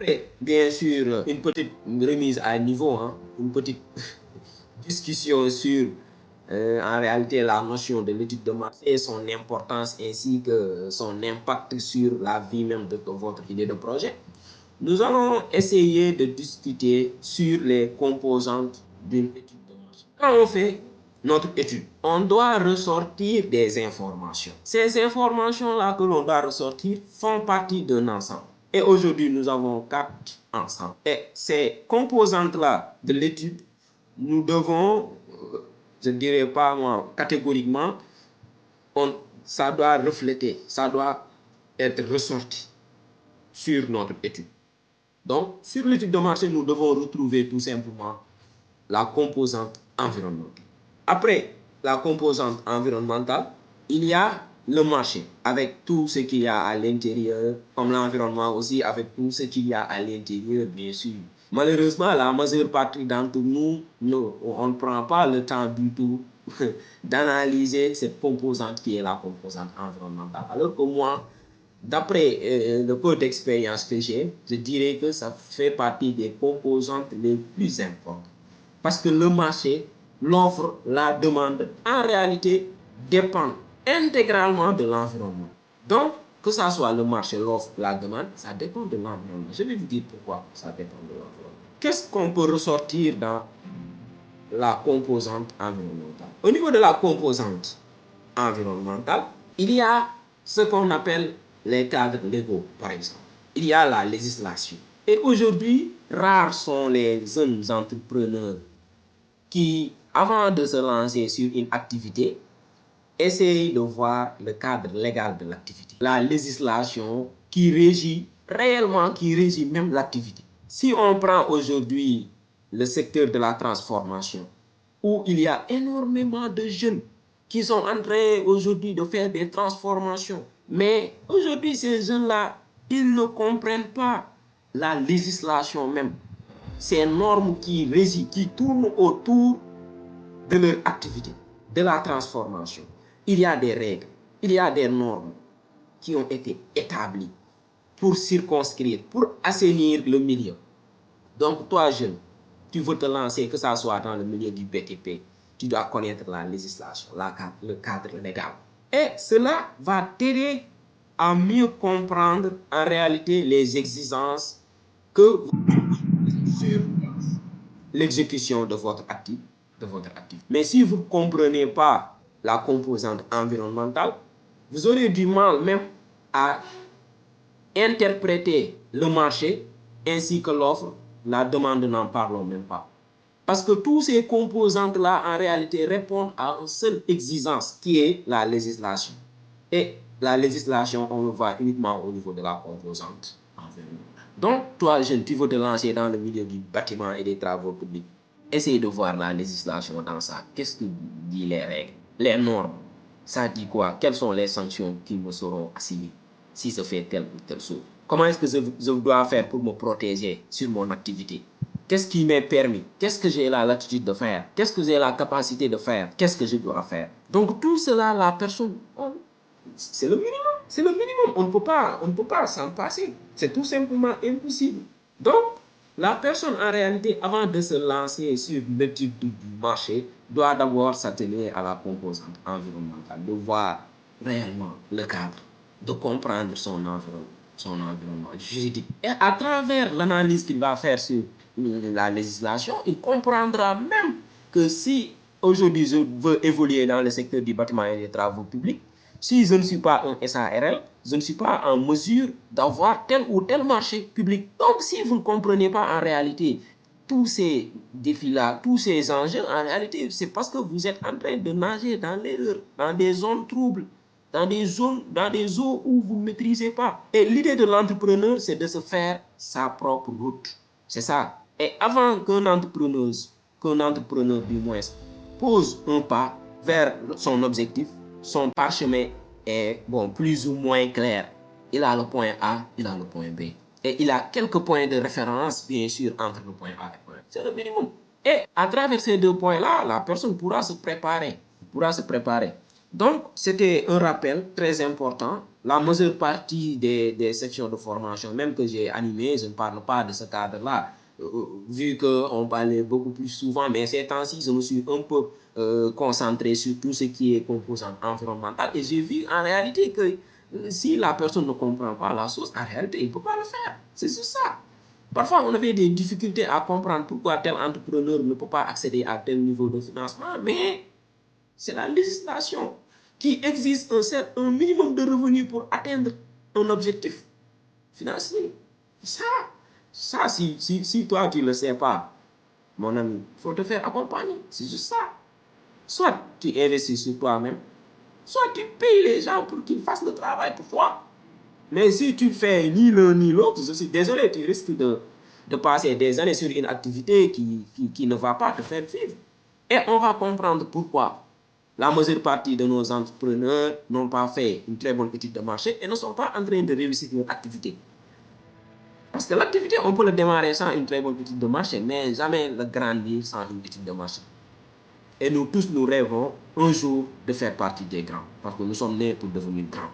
Après, bien sûr, une petite remise à niveau, hein, une petite discussion sur en réalité la notion de l'étude de marché, son importance ainsi que son impact sur la vie même de votre idée de projet. Nous allons essayer de discuter sur les composantes d'une étude de marché. Quand on fait notre étude, on doit ressortir des informations. Ces informations-là que l'on doit ressortir font partie d'un ensemble. Et aujourd'hui, nous avons 4 ensembles. Et ces composantes-là de l'étude, nous devons, je ne dirais pas moi, catégoriquement, ça doit refléter, ça doit être ressorti sur notre étude. Donc, sur l'étude de marché, nous devons retrouver tout simplement la composante environnementale. Après la composante environnementale, il y a le marché avec tout ce qu'il y a à l'intérieur, comme l'environnement aussi avec tout ce qu'il y a à l'intérieur, bien sûr. Malheureusement, la majeure partie d'entre nous, on ne prend pas le temps du tout d'analyser cette composante qui est la composante environnementale. Alors que moi, d'après le peu d'expérience que j'ai, je dirais que ça fait partie des composantes les plus importantes. Parce que le marché, l'offre, la demande, en réalité, dépendent intégralement de l'environnement. Donc, que ce soit le marché, l'offre, la demande, ça dépend de l'environnement. Je vais vous dire pourquoi ça dépend de l'environnement. Qu'est-ce qu'on peut ressortir dans la composante environnementale? Au niveau de la composante environnementale, il y a ce qu'on appelle les cadres légaux, par exemple. Il y a la législation. Et aujourd'hui, rares sont les jeunes entrepreneurs qui, avant de se lancer sur une activité, essayent de voir le cadre légal de l'activité. La législation qui régit réellement, qui régit même l'activité. Si on prend aujourd'hui le secteur de la transformation, où il y a énormément de jeunes qui sont en train aujourd'hui de faire des transformations. Mais aujourd'hui, ces jeunes-là, ils ne comprennent pas la législation même. Ces normes qui régissent, qui tournent autour de leur activité, de la transformation. Il y a des règles, il y a des normes qui ont été établies pour circonscrire, pour assainir le milieu. Donc, toi, jeune, tu veux te lancer, que ce soit dans le milieu du BTP, tu dois connaître la législation, le cadre légal. Et cela va t'aider à mieux comprendre en réalité les exigences que sur l'exécution de votre actif. Mais si vous ne comprenez pas la composante environnementale, vous aurez du mal même à interpréter le marché ainsi que l'offre. La demande, n'en parlons même pas. Parce que tous ces composantes-là, en réalité, répondent à une seule exigence qui est la législation. Et la législation, on le voit uniquement au niveau de la composante environnementale. Donc, toi, jeune, tu veux te lancer dans le milieu du bâtiment et des travaux publics. Essaye de voir la législation dans ça. Qu'est-ce que dit les règles, les normes? Ça dit quoi? Quelles sont les sanctions qui me seront assignées si je fais telle ou telle chose? Comment est-ce que je dois faire pour me protéger sur mon activité? Qu'est-ce qui m'est permis? Qu'est-ce que j'ai la latitude de faire? Qu'est-ce que j'ai la capacité de faire? Qu'est-ce que je dois faire? Donc tout cela, la personne, c'est le minimum. C'est le minimum. On ne peut pas s'en passer. C'est tout simplement impossible. Donc, la personne, en réalité, avant de se lancer sur l'étude du marché, doit d'abord s'atteler à la composante environnementale, de voir réellement le cadre, de comprendre son environnement juridique. Et à travers l'analyse qu'il va faire sur la législation, il comprendra même que si aujourd'hui je veux évoluer dans le secteur du bâtiment et des travaux publics, si je ne suis pas un SARL, je ne suis pas en mesure d'avoir tel ou tel marché public. Donc, si vous ne comprenez pas en réalité tous ces défis-là, tous ces enjeux, en réalité, c'est parce que vous êtes en train de nager dans l'erreur, dans des zones troubles, dans des eaux où vous ne maîtrisez pas. Et l'idée de l'entrepreneur, c'est de se faire sa propre route. C'est ça. Et avant qu'un entrepreneur du moins, pose un pas vers son objectif, son parchemin est plus ou moins clair. Il a le point A, il a le point B. Et il a quelques points de référence, bien sûr, entre le point A et le point B. C'est le minimum. Et à travers ces 2 points-là, la personne pourra se préparer. Donc, c'était un rappel très important. La majeure partie des sections de formation, même que j'ai animées, je ne parle pas de ce cadre-là, vu qu'on parlait beaucoup plus souvent, mais ces temps-ci, je me suis un peu concentré sur tout ce qui est composante environnementale et j'ai vu en réalité que si la personne ne comprend pas la chose, en réalité, il ne peut pas le faire. C'est juste ça. Parfois, on avait des difficultés à comprendre pourquoi tel entrepreneur ne peut pas accéder à tel niveau de financement, mais c'est la législation qui exige un minimum de revenus pour atteindre un objectif financier. Ça, si toi tu ne le sais pas, mon ami, il faut te faire accompagner. C'est juste ça. Soit tu investis sur toi-même, soit tu payes les gens pour qu'ils fassent le travail pour toi. Mais si tu fais ni l'un ni l'autre, je suis désolé, tu risques de passer des années sur une activité qui ne va pas te faire vivre. Et on va comprendre pourquoi la majeure partie de nos entrepreneurs n'ont pas fait une très bonne étude de marché et ne sont pas en train de réussir leur activité. Parce que l'activité, on peut le démarrer sans une très bonne étude de marché, mais jamais le grandir sans une étude de marché. Et nous tous, nous rêvons un jour de faire partie des grands, parce que nous sommes nés pour devenir grands.